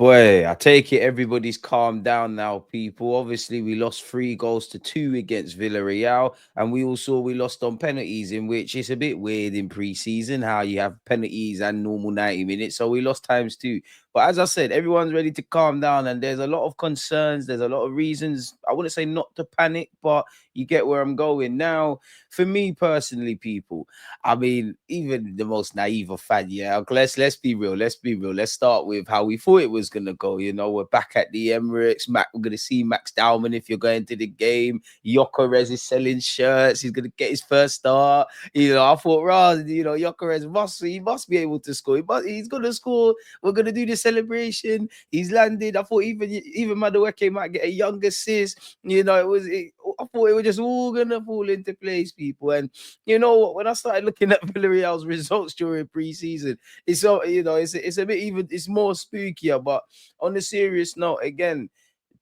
Boy, I take it everybody's calmed down now, people. Obviously, we lost 3 goals to 2 against Villarreal, and we also we lost on penalties, in which it's a bit weird in pre-season how you have penalties and normal 90 minutes. So we lost times too. But as I said, everyone's ready to calm down, and there's a lot of concerns. There's a lot of reasons. I wouldn't say not to panic, but you get where I'm going. Now, for me personally, people, I mean, even the most naive of fan, yeah. Let's be real. Let's be real. Let's start with how we thought it was gonna go. You know, we're back at the Emirates. We're gonna see Max Dowman if you're going to the game. Yokerez is selling shirts. He's gonna get his first start. You know, I thought, Yokerez must be able to score. He's gonna score. We're gonna do the celebration. He's landed. I thought even Madueke might get a young assist. You know, I thought it was just all gonna fall into place, people. And you know what? When I started looking at Villarreal's results during preseason, it's so it's a bit even it's more spookier. But on a serious note, again,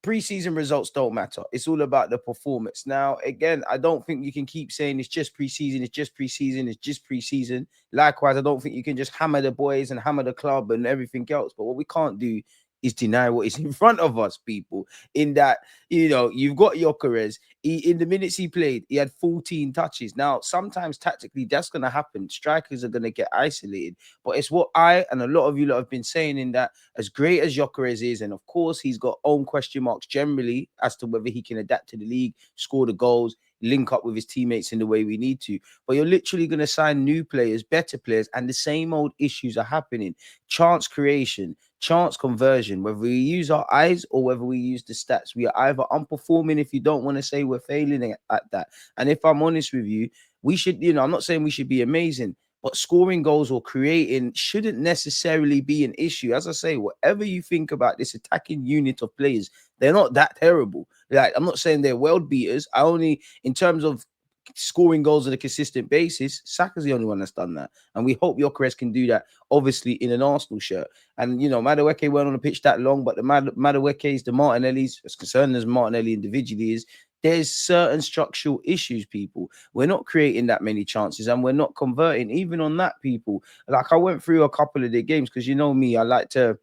preseason results don't matter. It's all about the performance. Now, again, I don't think you can keep saying it's just preseason, it's just preseason, it's just preseason. Likewise, I don't think you can just hammer the boys and hammer the club and everything else. But what we can't do is deny what is in front of us, people. In that, you've got Yokerez. In the minutes he played, he had 14 touches. Now, sometimes tactically, that's going to happen. Strikers are going to get isolated. But it's what I and a lot of you lot have been saying, in that as great as Jokeres is, and of course, he's got own question marks generally as to whether he can adapt to the league, score the goals, link up with his teammates in the way we need to. But you're literally going to sign new players, better players, and the same old issues are happening. Chance creation, chance conversion, whether we use our eyes or whether we use the stats, we are either unperforming, if you don't want to say we're failing at that. And if I'm honest with you, we should, I'm not saying we should be amazing, but scoring goals or creating shouldn't necessarily be an issue. As I say, whatever you think about this attacking unit of players, they're not that terrible. Like, I'm not saying they're world beaters. I only, in terms of scoring goals on a consistent basis, Saka's the only one that's done that. And we hope Gyökeres can do that, obviously, in an Arsenal shirt. And, Madueke weren't on the pitch that long, but the Madueke's, the Martinelli's, as concerned as Martinelli individually is, there's certain structural issues, people. We're not creating that many chances and we're not converting, even on that, people. Like, I went through a couple of the games because you know me, I like to,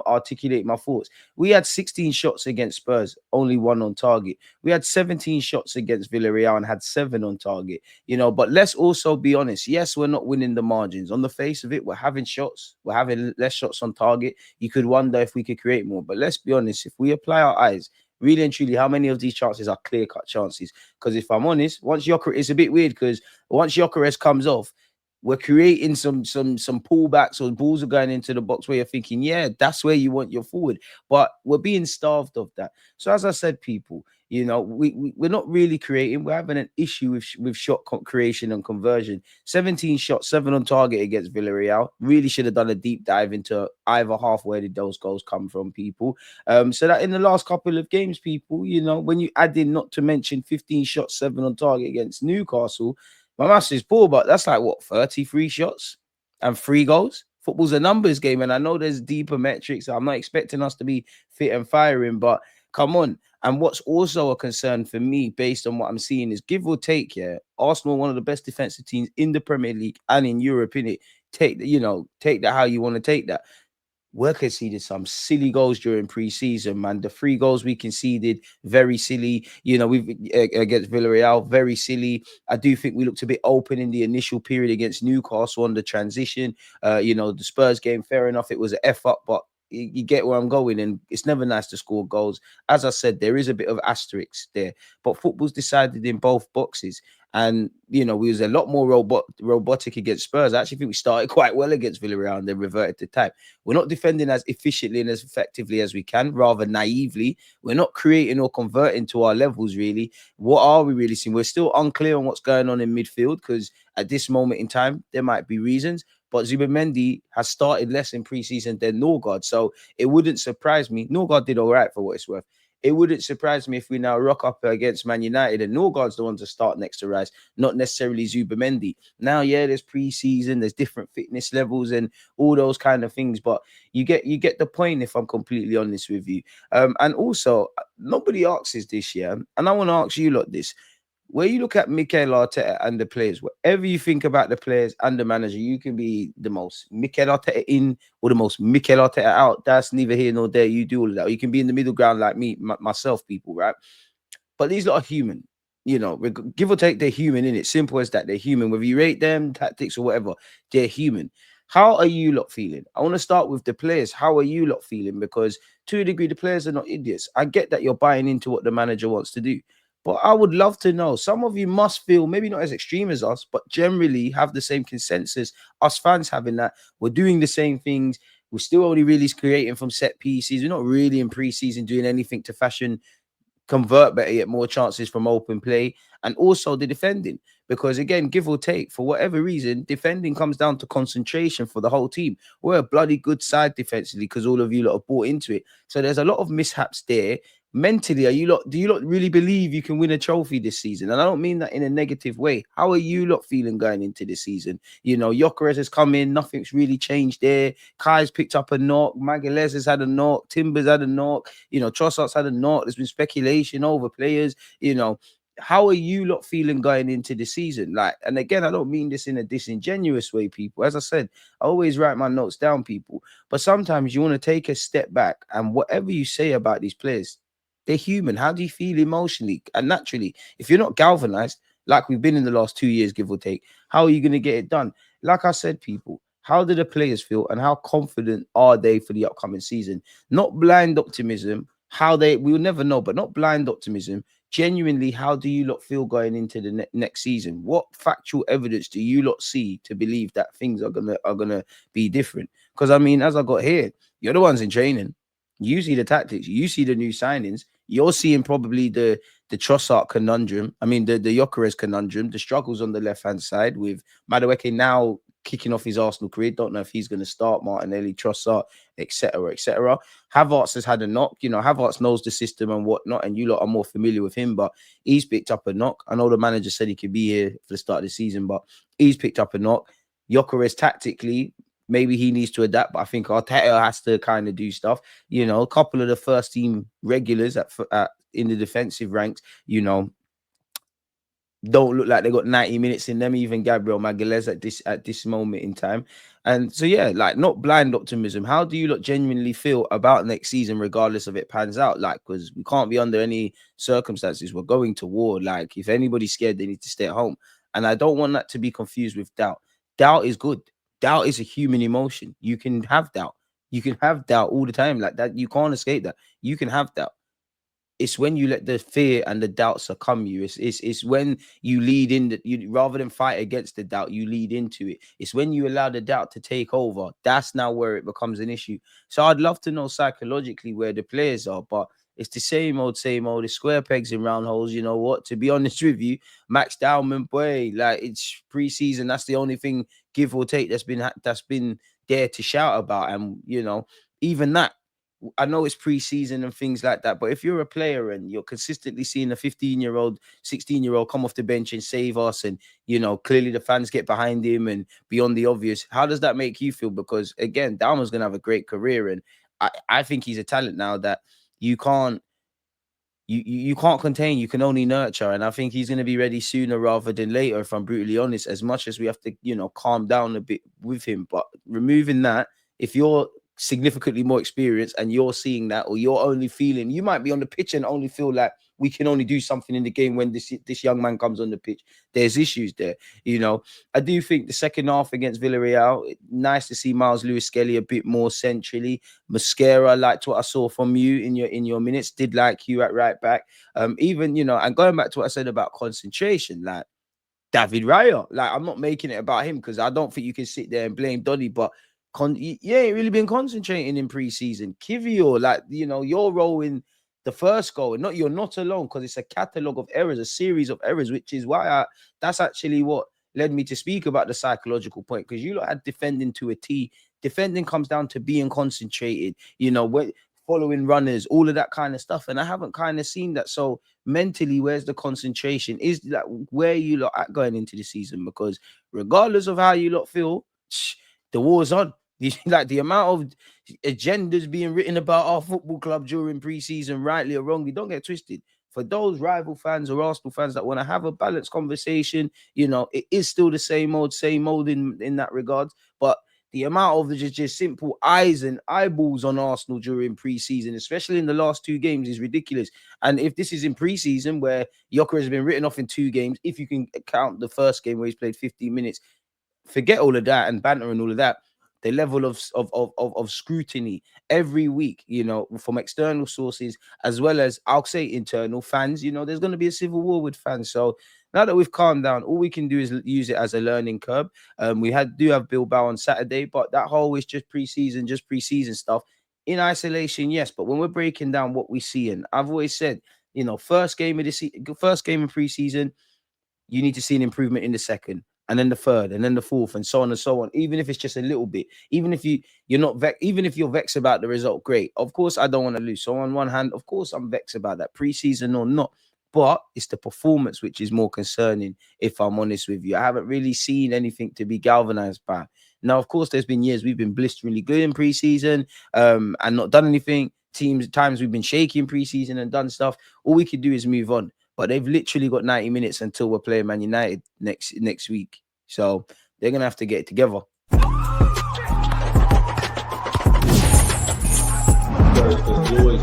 articulate my thoughts. We had 16 shots against Spurs, only 1 on target. We had 17 shots against Villarreal and had 7 on target. But let's also be honest. Yes, we're not winning the margins. On the face of it, we're having shots. We're having less shots on target. You could wonder if we could create more. But let's be honest. If we apply our eyes, really and truly, how many of these chances are clear-cut chances? Because if I'm honest, once Gyökeres, it's a bit weird because once Gyökeres comes off, we're creating some pullbacks, or balls are going into the box where you're thinking, yeah, that's where you want your forward. But we're being starved of that. So as I said, people, we're not really creating. We're having an issue with shot creation and conversion. 17 shots, 7 on target against Villarreal. Really should have done a deep dive into either half. Where did those goals come from, people? So that in the last couple of games, people, when you add in, not to mention 15 shots, 7 on target against Newcastle, my maths is poor, but that's like what, 33 shots and 3 goals? Football's a numbers game, and I know there's deeper metrics. I'm not expecting us to be fit and firing, but come on. And what's also a concern for me, based on what I'm seeing, is give or take, yeah, Arsenal, one of the best defensive teams in the Premier League and in Europe, in it. Take that how you want to take that. We conceded some silly goals during pre-season, man. The 3 goals we conceded, very silly. We've against Villarreal, very silly. I do think we looked a bit open in the initial period against Newcastle on the transition. The Spurs game, fair enough, it was an F up, but you get where I'm going, and it's never nice to score goals. As I said, there is a bit of asterisk there, but football's decided in both boxes. And we was a lot more robotic against Spurs. I actually think we started quite well against Villarreal and then reverted to type. We're not defending as efficiently and as effectively as we can, rather naively. We're not creating or converting to our levels, really. What are we really seeing? We're still unclear on what's going on in midfield, because at this moment in time, there might be reasons. But Zubimendi has started less in preseason than Norgard. So it wouldn't surprise me. Norgard did all right for what it's worth. It wouldn't surprise me if we now rock up against Man United and Norgard's the one to start next to Rice, not necessarily Zubimendi. Now, yeah, there's preseason, there's different fitness levels and all those kind of things, but you get the point, if I'm completely honest with you. And also, nobody asks this year, and I want to ask you lot this. where you look at Mikel Arteta and the players, whatever you think about the players and the manager, you can be the most Mikel Arteta in or the most Mikel Arteta out. That's neither here nor there. You do all of that. Or you can be in the middle ground like me, myself, people, right? But these lot are human. You know, give or take, they're human in it. Simple as that. They're human. Whether you rate them, tactics, or whatever, they're human. How are you lot feeling? I want to start with the players. How are you lot feeling? Because to a degree, the players are not idiots. I get that you're buying into what the manager wants to do. But I would love to know. Some of you must feel maybe not as extreme as us, but generally have the same consensus. Us fans having that we're doing the same things. We're still only really creating from set pieces. We're not really in preseason doing anything to fashion convert better, get more chances from open play, and also the defending. Because again, give or take, for whatever reason, defending comes down to concentration for the whole team. We're a bloody good side defensively because all of you lot have bought into it. So there's a lot of mishaps there. Mentally, do you lot really believe you can win a trophy this season? And I don't mean that in a negative way. How are you lot feeling going into this season? You know, Gyökeres has come in, nothing's really changed there. Kai's picked up a knock, Magalhaes has had a knock, Timbers had a knock, you know, Trossard's had a knock. There's been speculation over players, you know. How are you lot feeling going into the season? Like, and again, I don't mean this in a disingenuous way, people. As I said, I always write my notes down, people. But sometimes you want to take a step back, and whatever you say about these players, they're human. How do you feel emotionally and naturally? If you're not galvanized, like we've been in the last 2 years, give or take, how are you going to get it done? Like I said, people, how do the players feel and how confident are they for the upcoming season? Not blind optimism, how they, we'll never know, but not blind optimism. Genuinely, how do you lot feel going into the next season? What factual evidence do you lot see to believe that things are gonna be different? Because I mean, as I got here, you're the ones in training. You see the tactics, you see the new signings. You're seeing probably the Trossard conundrum. I mean, the Gyökeres conundrum, the struggles on the left hand side with Madueke now kicking off his Arsenal career. Don't know if he's going to start Martinelli, Trossard, etc., etc. Havertz has had a knock. You know, Havertz knows the system and whatnot, and you lot are more familiar with him, but he's picked up a knock. I know the manager said he could be here for the start of the season, but he's picked up a knock. Gyökeres tactically, maybe he needs to adapt, but I think Arteta has to kind of do stuff. You know, a couple of the first team regulars in the defensive ranks, you know, don't look like they got 90 minutes in them, even Gabriel Magalhaes at this moment in time. And so yeah, like not blind optimism. How do you look genuinely feel about next season, regardless of it pans out? Like, because we can't be under any circumstances. We're going to war. Like, if anybody's scared, they need to stay at home. And I don't want that to be confused with doubt. Doubt is good. Doubt is a human emotion. You can have doubt. You can have doubt all the time. Like that, you can't escape that. You can have doubt. It's when you let the fear and the doubt succumb you. It's when you lead in that you rather than fight against the doubt, you lead into it. It's when you allow the doubt to take over. That's now where it becomes an issue. So I'd love to know psychologically where the players are, but it's the same old, same old. The square pegs in round holes. You know what? To be honest with you, Max Dowman, boy, like it's preseason. That's the only thing, give or take, that's been there to shout about. And you know, even that. I know it's preseason and things like that, but if you're a player and you're consistently seeing a 15-year-old, 16-year-old come off the bench and save us, and you know, clearly the fans get behind him and beyond the obvious, how does that make you feel? Because again, Dalman's gonna have a great career, and I think he's a talent now that you can't you can't contain, you can only nurture. And I think he's going to be ready sooner rather than later, if I'm brutally honest, as much as we have to, you know, calm down a bit with him. But removing that, if you're significantly more experienced and you're seeing that, or you're only feeling, you might be on the pitch and only feel like we can only do something in the game when this young man comes on the pitch. There's issues there, you know. I do think the second half against Villarreal, nice to see Miles Lewis Skelly a bit more centrally. Mascara, liked what I saw from you in your minutes. Did like you at right back. Even, you know, and going back to what I said about concentration, like David Raya. Like, I'm not making it about him because I don't think you can sit there and blame Donny, but you ain't really been concentrating in preseason. Kivio, like, you know, your role in the first goal, and not you're not alone, because it's a catalogue of errors, a series of errors, which is why that's actually what led me to speak about the psychological point, because you lot had defending to a T. Defending comes down to being concentrated, you know, following runners, all of that kind of stuff. And I haven't kind of seen that. So mentally, where's the concentration? Is that where you lot at going into the season? Because regardless of how you lot feel, the war's on. Like the amount of agendas being written about our football club during preseason, rightly or wrongly, don't get twisted. for those rival fans or Arsenal fans that want to have a balanced conversation, you know, it is still the same old in that regard. But the amount of just simple eyes and eyeballs on Arsenal during preseason, especially in the last 2 games, is ridiculous. And if this is in preseason where Yoker has been written off in 2 games, if you can count the first game where he's played 15 minutes, forget all of that and banter and all of that. The level of scrutiny every week, you know, from external sources as well as, I'll say, internal fans, you know, there's going to be a civil war with fans. So now that we've calmed down, all we can do is use it as a learning curve. We do have Bilbao on Saturday, but that whole is just preseason stuff. In isolation, yes, but when we're breaking down what we see, and I've always said, you know, first game of preseason, you need to see an improvement in the second, and then the third, and then the fourth, and so on and so on. Even if it's just a little bit, even if you're not even if you're vexed about the result, great. Of course, I don't want to lose. So on one hand, of course, I'm vexed about that, preseason or not. But it's the performance which is more concerning, if I'm honest with you. I haven't really seen anything to be galvanized by. Now, of course, there's been years we've been blisteringly good in preseason, and not done anything. Times we've been shaky in preseason and done stuff. All we could do is move on. But they've literally got 90 minutes until we're playing Man United next week. So they're going to have to get it together. There's always